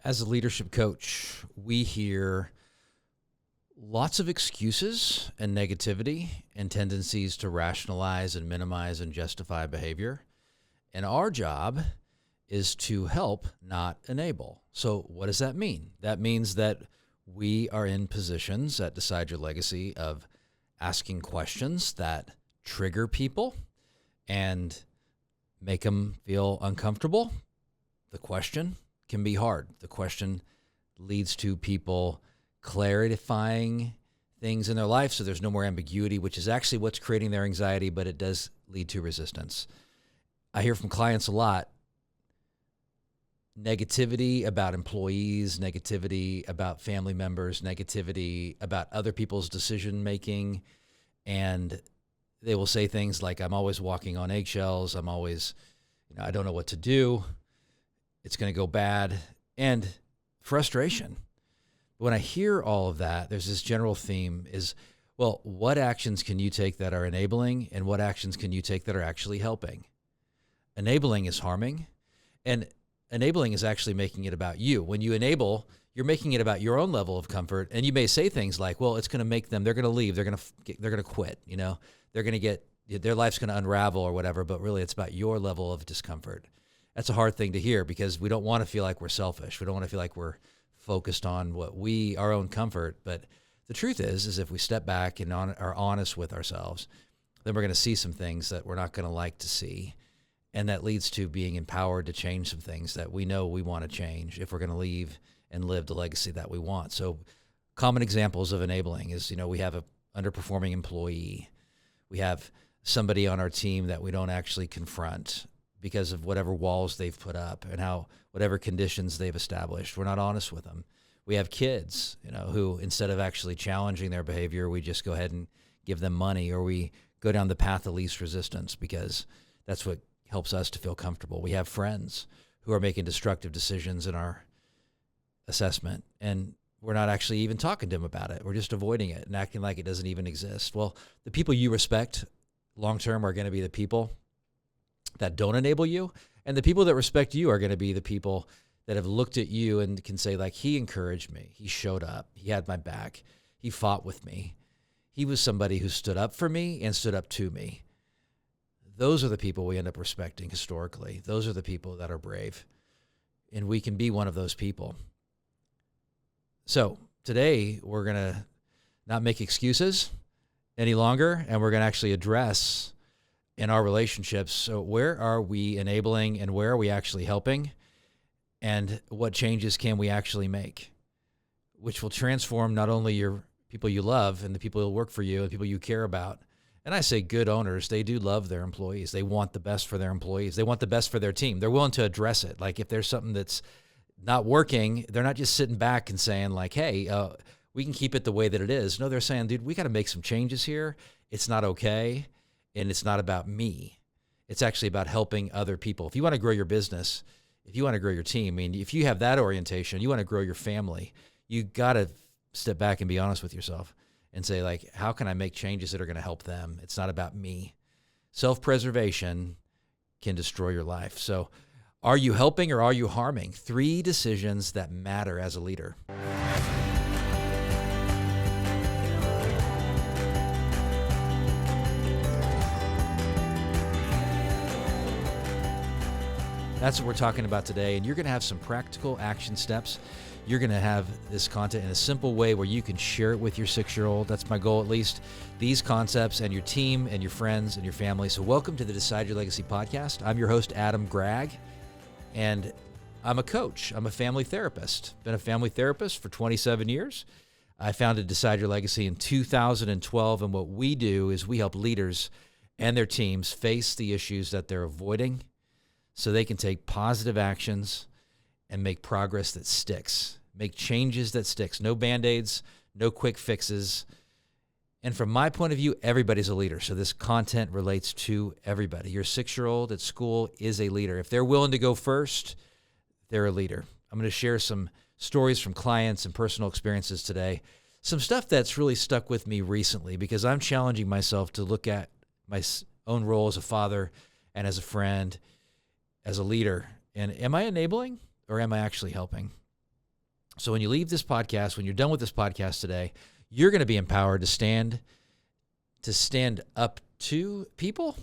As a leadership coach, we hear lots of excuses and negativity and tendencies to rationalize and minimize and justify behavior. And our job is to help, not enable. So what does that mean? That means that we are in positions at Decide Your Legacy of asking questions that trigger people and make them feel uncomfortable. The question can be hard. The question leads to people clarifying things in their life so there's no more ambiguity, which is actually what's creating their anxiety, but it does lead to resistance. I hear from clients a lot, negativity about employees, negativity about family members, negativity about other people's decision-making, and they will say things like, I'm always walking on eggshells, I'm always, I don't know what to do, it's going to go bad, and frustration. When I hear all of that, there's this general theme is, well, what actions can you take that are enabling, and what actions can you take that are actually helping? Enabling is harming, and enabling is actually making it about you. When you enable, you're making it about your own level of comfort, and you may say things like, well, it's going to make them, they're going to leave, they're going to quit, they're going to get, their life's going to unravel or whatever, but really it's about your level of discomfort. That's a hard thing to hear because we don't want to feel like we're selfish. We don't want to feel like we're focused on our own comfort. But the truth is if we step back and are honest with ourselves, then we're going to see some things that we're not going to like to see. And that leads to being empowered to change some things that we know we want to change if we're going to leave and live the legacy that we want. So common examples of enabling is, we have an underperforming employee. We have somebody on our team that we don't actually confront because of whatever walls they've put up and whatever conditions they've established. We're not honest with them. We have kids, who instead of actually challenging their behavior, we just go ahead and give them money, or we go down the path of least resistance because that's what helps us to feel comfortable. We have friends who are making destructive decisions in our assessment, and we're not actually even talking to them about it. We're just avoiding it and acting like it doesn't even exist. Well, the people you respect long-term are going to be the people that don't enable you, and the people that respect you are going to be the people that have looked at you and can say, like, he encouraged me, he showed up, he had my back, he fought with me, he was somebody who stood up for me and stood up to me. Those are the people we end up respecting historically. Those are the people that are brave, and we can be one of those people. So today we're going to not make excuses any longer, and we're going to actually address in our relationships, so where are we enabling and where are we actually helping, and what changes can we actually make, which will transform not only your people you love and the people who work for you and people you care about. And I say good owners, they do love their employees. They want the best for their employees. They want the best for their team. They're willing to address it. Like if there's something that's not working, they're not just sitting back and saying like, hey, we can keep it the way that it is. No, they're saying, dude, we got to make some changes here. It's not okay. And it's not about me. It's actually about helping other people. If you want to grow your business, if you want to grow your team, if you have that orientation, you want to grow your family, you got to step back and be honest with yourself and say, like, how can I make changes that are going to help them? It's not about me. Self-preservation can destroy your life. So are you helping or are you harming? 3 decisions that matter as a leader. That's what we're talking about today, and you're going to have some practical action steps. You're going to have this content in a simple way where you can share it with your 6-year-old. That's my goal, at least. These concepts and your team and your friends and your family. So welcome to the Decide Your Legacy podcast. I'm your host, Adam Gragg, and I'm a coach. I'm a family therapist. Been a family therapist for 27 years. I founded Decide Your Legacy in 2012, and what we do is we help leaders and their teams face the issues that they're avoiding so they can take positive actions and make progress that sticks, make changes that sticks. No Band-Aids, no quick fixes. And from my point of view, everybody's a leader. So this content relates to everybody. Your 6-year-old at school is a leader. If they're willing to go first, they're a leader. I'm going to share some stories from clients and personal experiences today. Some stuff that's really stuck with me recently because I'm challenging myself to look at my own role as a father and as a friend, as a leader. And am I enabling or am I actually helping? So when you leave this podcast, when you're done with this podcast today, you're going to be empowered to stand up to people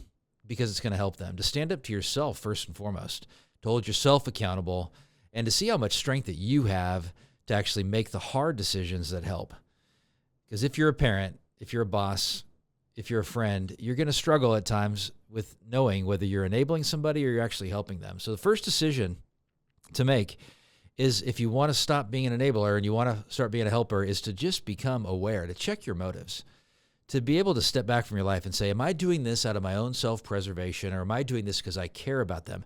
because it's going to help them, to stand up to yourself first and foremost, to hold yourself accountable, and to see how much strength that you have to actually make the hard decisions that help. Because if you're a parent, if you're a boss, if you're a friend, you're going to struggle at times with knowing whether you're enabling somebody or you're actually helping them. So the first decision to make is, if you want to stop being an enabler and you want to start being a helper, is to just become aware, to check your motives, to be able to step back from your life and say, am I doing this out of my own self-preservation, or am I doing this because I care about them?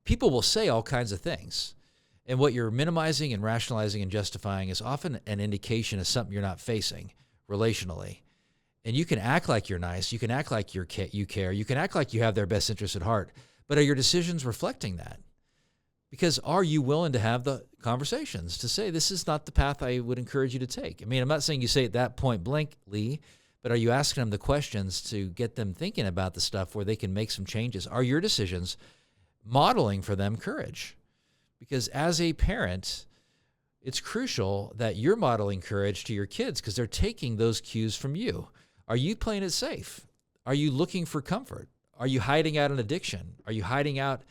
People will say all kinds of things. And what you're minimizing and rationalizing and justifying is often an indication of something you're not facing relationally. And you can act like you're nice. You can act like you care. You can act like you have their best interests at heart. But are your decisions reflecting that? Because are you willing to have the conversations to say, this is not the path I would encourage you to take? I mean, I'm not saying you say it that point blankly, but are you asking them the questions to get them thinking about the stuff where they can make some changes? Are your decisions modeling for them courage? Because as a parent, it's crucial that you're modeling courage to your kids, because they're taking those cues from you. Are you playing it safe? Are you looking for comfort? Are you hiding out an addiction? Are you hiding out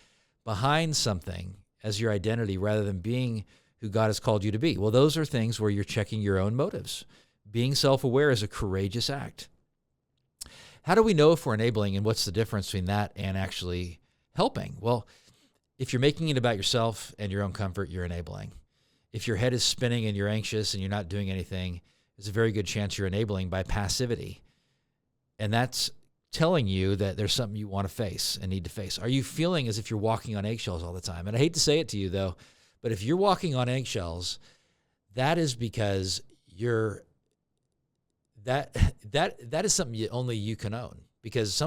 behind something as your identity rather than being who God has called you to be? Well, those are things where you're checking your own motives. Being self-aware is a courageous act. How do we know if we're enabling, and what's the difference between that and actually helping? Well, if you're making it about yourself and your own comfort, you're enabling. If your head is spinning and you're anxious and you're not doing anything, there's a very good chance you're enabling by passivity. And that's telling you that there's something you want to face and need to face. Are you feeling as if you're walking on eggshells all the time? And I hate to say it to you, though, but if you're walking on eggshells, that is because that is something only you can own. Because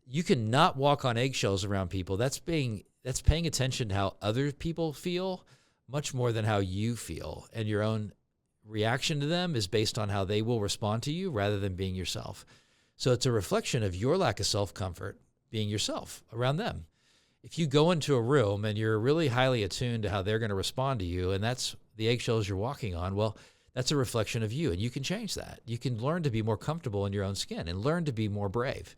you cannot walk on eggshells around people. That's paying attention to how other people feel much more than how you feel. And your own reaction to them is based on how they will respond to you rather than being yourself. So it's a reflection of your lack of self-comfort being yourself around them. If you go into a room and you're really highly attuned to how they're going to respond to you, and that's the eggshells you're walking on, well, that's a reflection of you, and you can change that. You can learn to be more comfortable in your own skin and learn to be more brave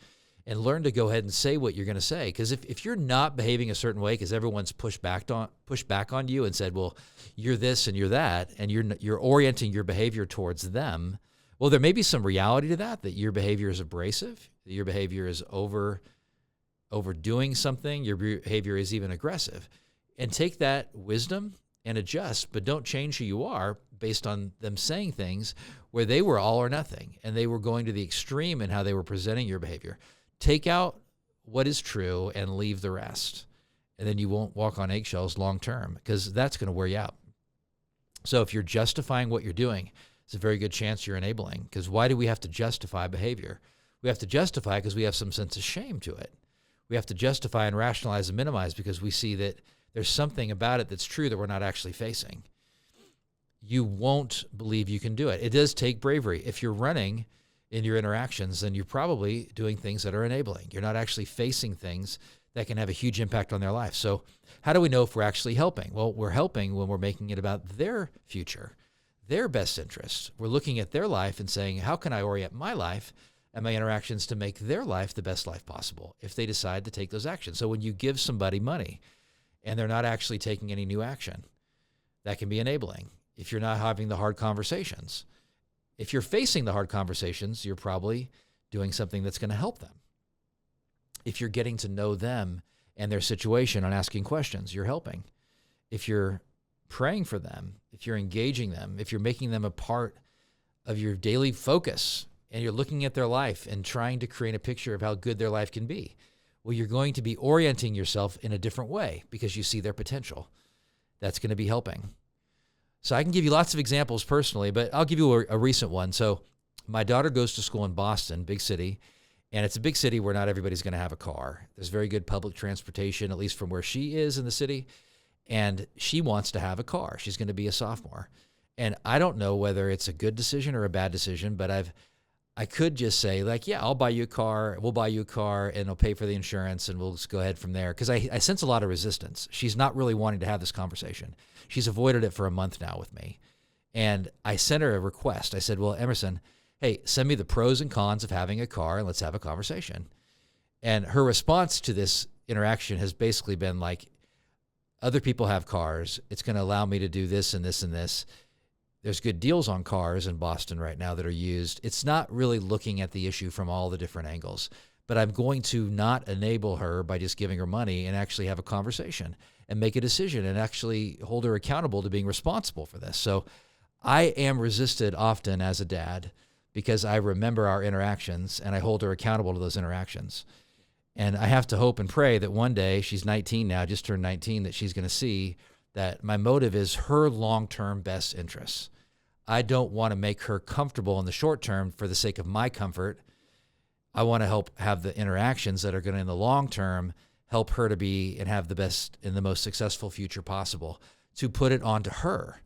and learn to go ahead and say what you're going to say. Because if you're not behaving a certain way because everyone's pushed back on you and said, well, you're this and you're that, and you're orienting your behavior towards them, well, there may be some reality to that your behavior is abrasive, that your behavior is overdoing something, your behavior is even aggressive. And take that wisdom and adjust, but don't change who you are based on them saying things where they were all or nothing and they were going to the extreme in how they were presenting your behavior. Take out what is true and leave the rest. And then you won't walk on eggshells long term, because that's going to wear you out. So if you're justifying what you're doing, it's a very good chance you're enabling. Because why do we have to justify behavior? We have to justify because we have some sense of shame to it. We have to justify and rationalize and minimize because we see that there's something about it that's true that we're not actually facing. You won't believe you can do it. It does take bravery. If you're running in your interactions, then you're probably doing things that are enabling. You're not actually facing things that can have a huge impact on their life. So how do we know if we're actually helping? Well, we're helping when we're making it about their future, their best interests. We're looking at their life and saying, how can I orient my life and my interactions to make their life the best life possible if they decide to take those actions? So when you give somebody money and they're not actually taking any new action, that can be enabling. If you're not having the hard conversations, if you're facing the hard conversations, you're probably doing something that's going to help them. If you're getting to know them and their situation and asking questions, you're helping. If you're praying for them, if you're engaging them, if you're making them a part of your daily focus and you're looking at their life and trying to create a picture of how good their life can be, well, you're going to be orienting yourself in a different way because you see their potential. That's going to be helping. So I can give you lots of examples personally, but I'll give you a recent one. So my daughter goes to school in Boston, big city, and it's a big city where not everybody's going to have a car. There's very good public transportation, at least from where she is in the city, and she wants to have a car. She's going to be a sophomore. And I don't know whether it's a good decision or a bad decision, but I could just say, like, yeah, I'll buy you a car, we'll buy you a car, and I'll pay for the insurance, and we'll just go ahead from there. Because I sense a lot of resistance. She's not really wanting to have this conversation. She's avoided it for a month now with me. And I sent her a request. I said, well, Emerson, hey, send me the pros and cons of having a car and let's have a conversation. And her response to this interaction has basically been like, other people have cars. It's going to allow me to do this and this and this. There's good deals on cars in Boston right now that are used. It's not really looking at the issue from all the different angles, but I'm going to not enable her by just giving her money and actually have a conversation and make a decision and actually hold her accountable to being responsible for this. So I am resisted often as a dad because I remember our interactions and I hold her accountable to those interactions. And I have to hope and pray that one day, she's 19 now, just turned 19, that she's going to see that my motive is her long-term best interests. I don't want to make her comfortable in the short term for the sake of my comfort. I want to help have the interactions that are going to, in the long term, help her to be and have the best and the most successful future possible, to put it onto her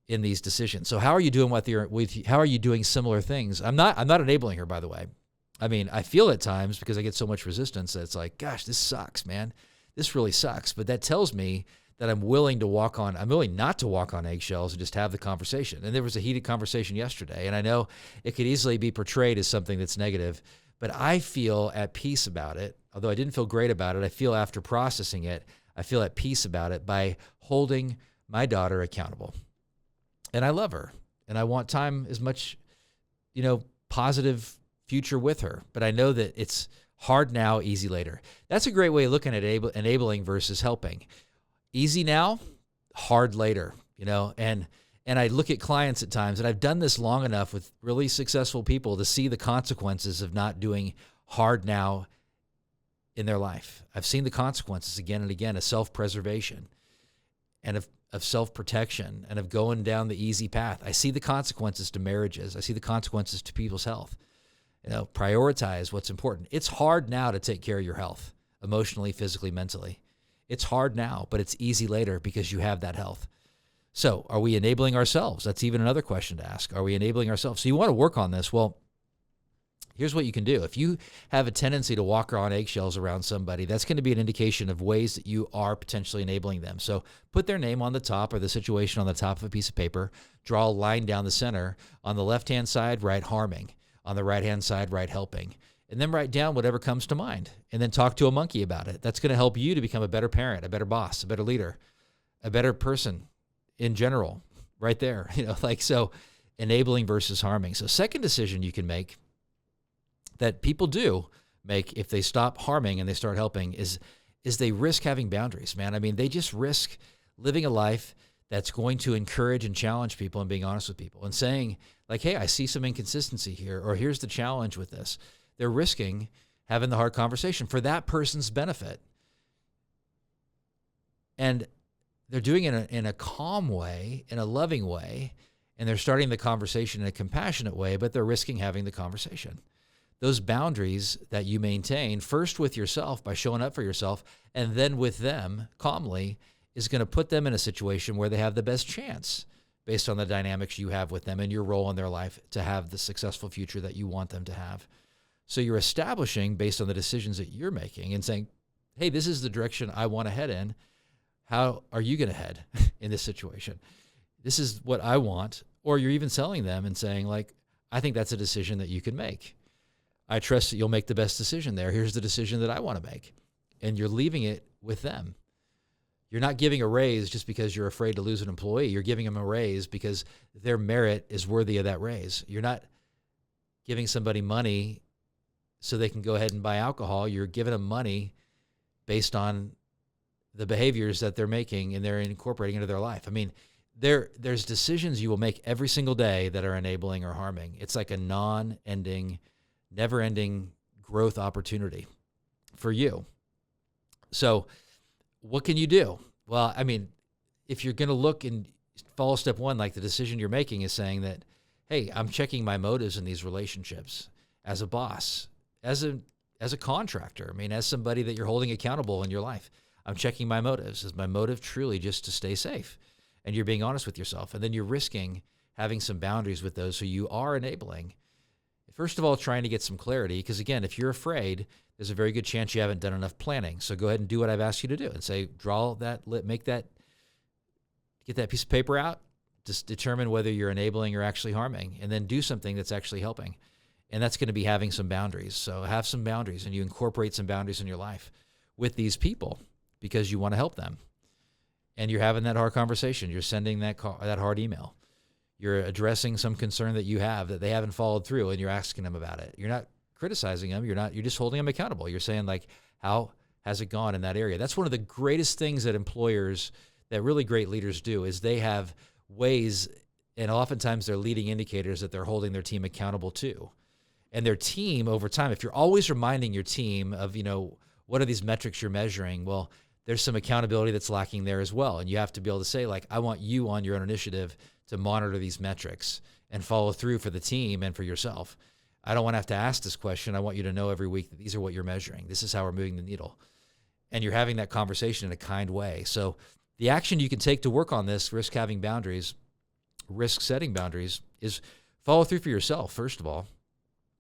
in these decisions. So how are you doing how are you doing similar things? I'm not enabling her, by the way. I mean, I feel at times, because I get so much resistance, that it's like, gosh, this sucks, man. This really sucks. But that tells me that I'm willing not to walk on eggshells and just have the conversation. And there was a heated conversation yesterday, and I know it could easily be portrayed as something that's negative, but I feel at peace about it. Although I didn't feel great about it, I feel after processing it, I feel at peace about it by holding my daughter accountable. And I love her, and I want time as much, positive future with her. But I know that it's hard now, easy later. That's a great way of looking at enabling versus helping. Easy now, hard later, and I look at clients at times, and I've done this long enough with really successful people to see the consequences of not doing hard now in their life. I've seen the consequences again and again of self-preservation and of self-protection and of going down the easy path. I see the consequences to marriages. I see the consequences to people's health. Prioritize what's important. It's hard now to take care of your health, emotionally, physically, mentally. It's hard now, but it's easy later because you have that health. So are we enabling ourselves? That's even another question to ask. Are we enabling ourselves? So you want to work on this. Well, here's what you can do. If you have a tendency to walk on eggshells around somebody, that's going to be an indication of ways that you are potentially enabling them. So put their name on the top or the situation on the top of a piece of paper. Draw a line down the center. On the left-hand side, write harming. On the right-hand side, write helping. And then write down whatever comes to mind. And then talk to a monkey about it. That's going to help you to become a better parent, a better boss, a better leader, a better person in general, right there. So enabling versus harming. So second decision you can make that people do make if they stop harming and they start helping is they risk having boundaries, man. I mean, they just risk living a life that's going to encourage and challenge people and being honest with people and saying like, hey, I see some inconsistency here, or here's the challenge with this. They're risking having the hard conversation for that person's benefit. And they're doing it in a calm way, in a loving way, and they're starting the conversation in a compassionate way, but they're risking having the conversation. Those boundaries that you maintain, first with yourself by showing up for yourself, and then with them calmly, is going to put them in a situation where they have the best chance based on the dynamics you have with them and your role in their life to have the successful future that you want them to have. So you're establishing based on the decisions that you're making and saying, hey, this is the direction I want to head in. How are you going to head in this situation? This is what I want. Or you're even selling them and saying like, I think that's a decision that you can make. I trust that you'll make the best decision there. Here's the decision that I want to make. And you're leaving it with them. You're not giving a raise just because you're afraid to lose an employee. You're giving them a raise because their merit is worthy of that raise. You're not giving somebody money so they can go ahead and buy alcohol. You're giving them money based on the behaviors that they're making and they're incorporating into their life. I mean, there's decisions you will make every single day that are enabling or harming. It's like a non-ending, never-ending growth opportunity for you. So what can you do? Well, I mean, if you're going to look and follow step one, like the decision you're making is saying that, hey, I'm checking my motives in these relationships as a boss, as a contractor. I mean, as somebody that you're holding accountable in your life. I'm checking my motives. Is my motive truly just to stay safe? And you're being honest with yourself. And then you're risking having some boundaries with those who you are enabling. First of all, trying to get some clarity, because again, if you're afraid, there's a very good chance you haven't done enough planning. So go ahead and do what I've asked you to do and say, get that piece of paper out, Just determine whether you're enabling or actually harming, and then do something that's actually helping. And that's going to be having some boundaries. So have some boundaries, and you incorporate some boundaries in your life with these people because you want to help them. And you're having that hard conversation. You're sending that hard email. You're addressing some concern that you have that they haven't followed through, and you're asking them about it. You're not criticizing them. You're just holding them accountable. You're saying, like, how has it gone in that area? That's one of the greatest things that employers, that really great leaders do, is they have ways, and oftentimes they're leading indicators that they're holding their team accountable to. And their team over time, if you're always reminding your team of, what are these metrics you're measuring? Well, there's some accountability that's lacking there as well. And you have to be able to say, like, I want you on your own initiative to monitor these metrics and follow through for the team and for yourself. I don't want to have to ask this question. I want you to know every week that these are what you're measuring. This is how we're moving the needle. And you're having that conversation in a kind way. So the action you can take to work on this, risk setting boundaries, is follow through for yourself, first of all.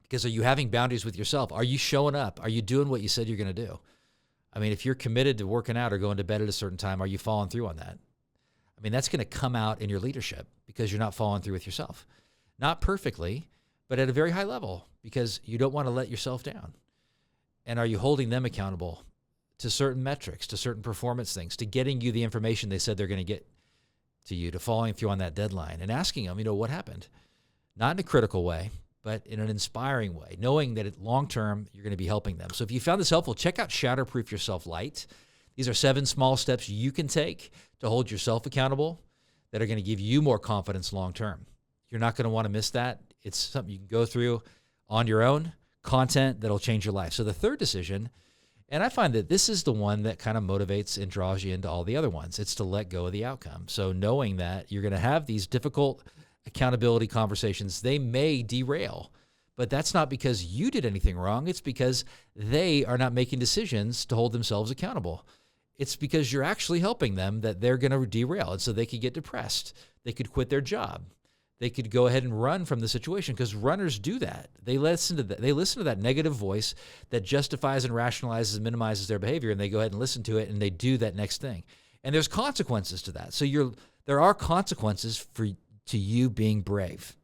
Because are you having boundaries with yourself? Are you showing up? Are you doing what you said you're going to do? I mean, if you're committed to working out or going to bed at a certain time, are you following through on that? I mean, that's going to come out in your leadership because you're not following through with yourself. Not perfectly, but at a very high level, because you don't want to let yourself down. And are you holding them accountable to certain metrics, to certain performance things, to getting you the information they said they're going to get to you, to following through on that deadline and asking them, what happened? Not in a critical way, but in an inspiring way, knowing that long-term, you're going to be helping them. So if you found this helpful, check out Shatterproof Yourself LITE. These are 7 small steps you can take to hold yourself accountable that are going to give you more confidence long-term. You're not going to want to miss that. It's something you can go through on your own, content that'll change your life. So the third decision, and I find that this is the one that kind of motivates and draws you into all the other ones. It's to let go of the outcome. So knowing that you're going to have these difficult accountability conversations, they may derail, but that's not because you did anything wrong. It's because they are not making decisions to hold themselves accountable. It's because you're actually helping them that they're going to derail. And so they could get depressed. They could quit their job. They could go ahead and run from the situation, because runners do that. They listen to that. They listen to that negative voice that justifies and rationalizes and minimizes their behavior, and they go ahead and listen to it, and they do that next thing. And there's consequences to that. So there are consequences to you being brave.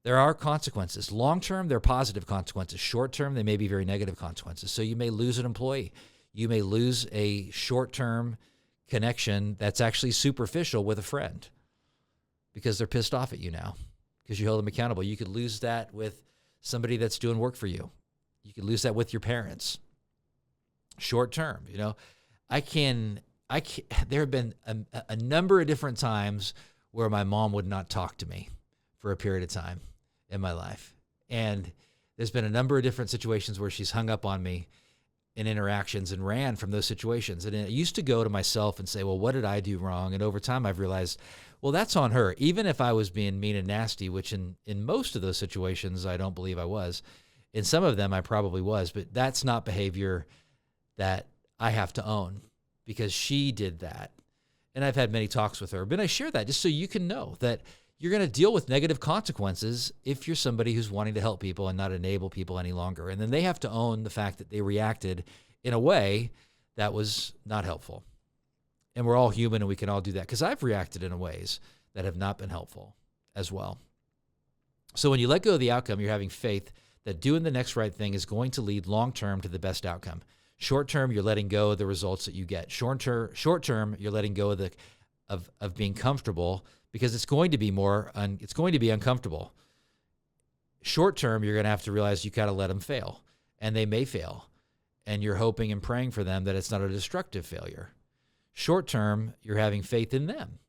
There are consequences. Long-term, they're positive consequences. Short-term, they may be very negative consequences. So you may lose an employee. You may lose a short-term connection that's actually superficial with a friend because they're pissed off at you now because you held them accountable. You could lose that with somebody that's doing work for you. You could lose that with your parents. Short-term, there have been a number of different times where my mom would not talk to me for a period of time in my life. And there's been a number of different situations where she's hung up on me in interactions and ran from those situations. And I used to go to myself and say, well, what did I do wrong? And over time, I've realized, well, that's on her. Even if I was being mean and nasty, which in most of those situations, I don't believe I was. In some of them, I probably was. But that's not behavior that I have to own because she did that. And I've had many talks with her. But I share that just so you can know that you're going to deal with negative consequences if you're somebody who's wanting to help people and not enable people any longer. And then they have to own the fact that they reacted in a way that was not helpful. And we're all human and we can all do that, because I've reacted in ways that have not been helpful as well. So when you let go of the outcome, you're having faith that doing the next right thing is going to lead long-term to the best outcome. Short-term, you're letting go of the results that you get. Short-term, you're letting go of being comfortable, because it's going to be uncomfortable. Short-term, you're going to have to realize you got to let them fail, and they may fail, and you're hoping and praying for them that it's not a destructive failure. Short-term, you're having faith in them.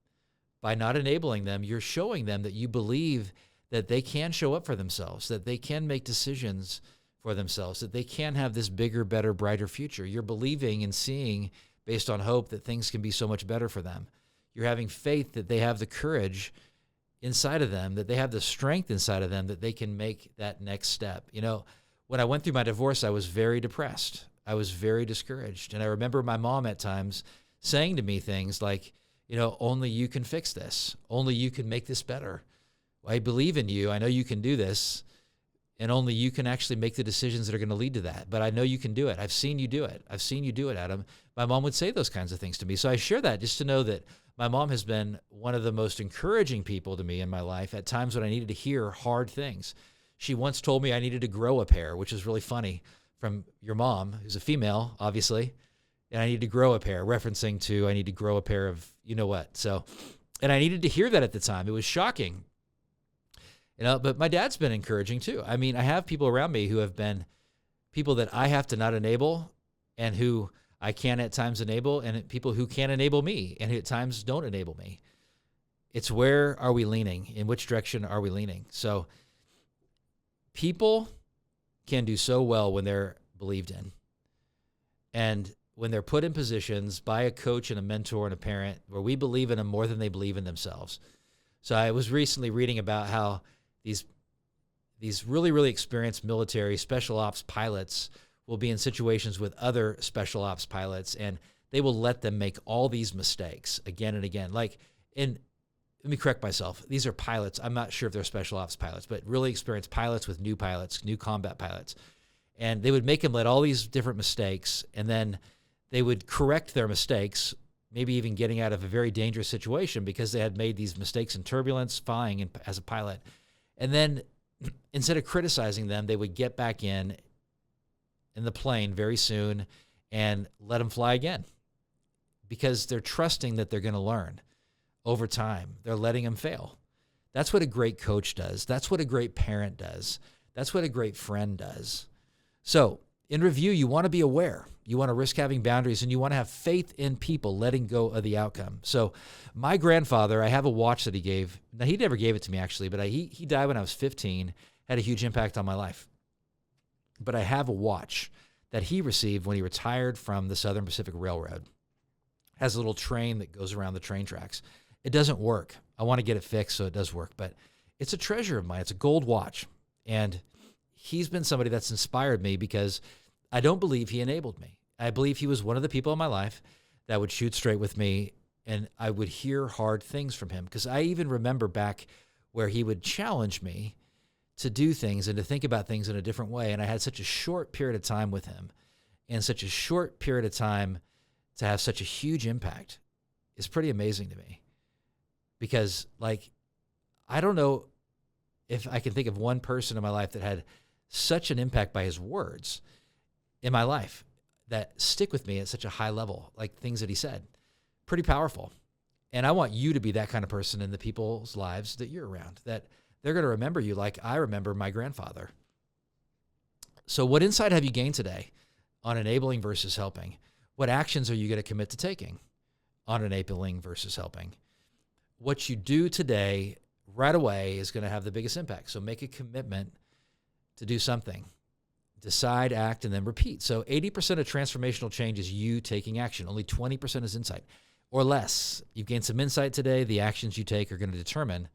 By not enabling them, you're showing them that you believe that they can show up for themselves, that they can make decisions for themselves, that they can have this bigger, better, brighter future. You're believing and seeing based on hope that things can be so much better for them. You're having faith that they have the courage inside of them, that they have the strength inside of them, that they can make that next step. When I went through my divorce, I was very depressed. I was very discouraged. And I remember my mom at times saying to me things like, only you can fix this. Only you can make this better. I believe in you. I know you can do this. And only you can actually make the decisions that are going to lead to that. But I know you can do it. I've seen you do it. I've seen you do it, Adam. My mom would say those kinds of things to me. So I share that just to know that my mom has been one of the most encouraging people to me in my life at times when I needed to hear hard things. She once told me I needed to grow a pair, which is really funny, from your mom, who's a female, obviously, and I need to grow a pair, referencing to I need to grow a pair of you know what. So, and I needed to hear that at the time. It was shocking. But my dad's been encouraging too. I mean, I have people around me who have been people that I have to not enable and who I can at times enable, and people who can enable me and who at times don't enable me. It's where are we leaning? In which direction are we leaning? So people can do so well when they're believed in. And when they're put in positions by a coach and a mentor and a parent where we believe in them more than they believe in themselves. So I was recently reading about how these really, really experienced military special ops pilots will be in situations with other special ops pilots, and they will let them make all these mistakes again and again. Let me correct myself. These are pilots. I'm not sure if they're special ops pilots, but really experienced pilots with new combat pilots. And they would make them let all these different mistakes, and then they would correct their mistakes, maybe even getting out of a very dangerous situation because they had made these mistakes in turbulence, flying as a pilot. And then instead of criticizing them, they would get back in the plane very soon and let them fly again because they're trusting that they're going to learn over time. They're letting them fail. That's what a great coach does. That's what a great parent does. That's what a great friend does. So in review, you want to be aware. You want to risk having boundaries, and you want to have faith in people letting go of the outcome. So my grandfather, I have a watch that he gave. Now, he never gave it to me, actually, but he died when I was 15, had a huge impact on my life. But I have a watch that he received when he retired from the Southern Pacific Railroad. It has a little train that goes around the train tracks. It doesn't work. I want to get it fixed so it does work, but it's a treasure of mine. It's a gold watch. And he's been somebody that's inspired me because I don't believe he enabled me. I believe he was one of the people in my life that would shoot straight with me, and I would hear hard things from him. Because I even remember back where he would challenge me to do things and to think about things in a different way. And I had such a short period of time with him, and such a short period of time to have such a huge impact is pretty amazing to me. Because, I don't know if I can think of one person in my life that had such an impact by his words in my life that stick with me at such a high level, like things that he said. Pretty powerful. And I want you to be that kind of person in the people's lives that you're around, that they're going to remember you like I remember my grandfather. So what insight have you gained today on enabling versus helping? What actions are you going to commit to taking on enabling versus helping? What you do today right away is going to have the biggest impact. So make a commitment to do something. Decide, act, and then repeat. So 80% of transformational change is you taking action. Only 20% is insight or less. You've gained some insight today. The actions you take are going to determine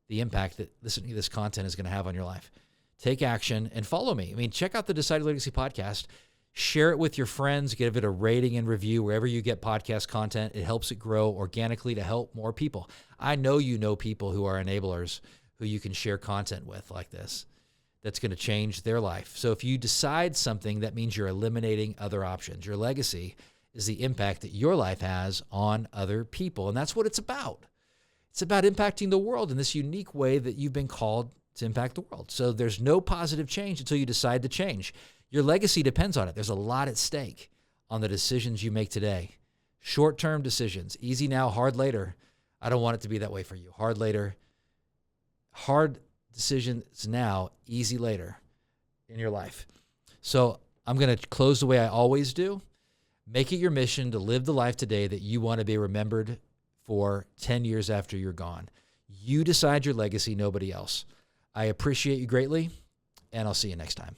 the impact that listening to this content is going to have on your life. Take action and follow me. I mean, check out the Decided Legacy podcast. Share it with your friends. Give it a rating and review wherever you get podcast content. It helps it grow organically to help more people. I know you know people who are enablers who you can share content with like this. That's going to change their life. So if you decide something, that means you're eliminating other options. Your legacy is the impact that your life has on other people. And that's what it's about. It's about impacting the world in this unique way that you've been called to impact the world. So there's no positive change until you decide to change. Your legacy depends on it. There's a lot at stake on the decisions you make today. Short-term decisions, easy now, hard later. I don't want it to be that way for you. Hard later, hard decisions now, easy later in your life. So I'm going to close the way I always do. Make it your mission to live the life today that you want to be remembered for 10 years after you're gone. You decide your legacy, nobody else. I appreciate you greatly, and I'll see you next time.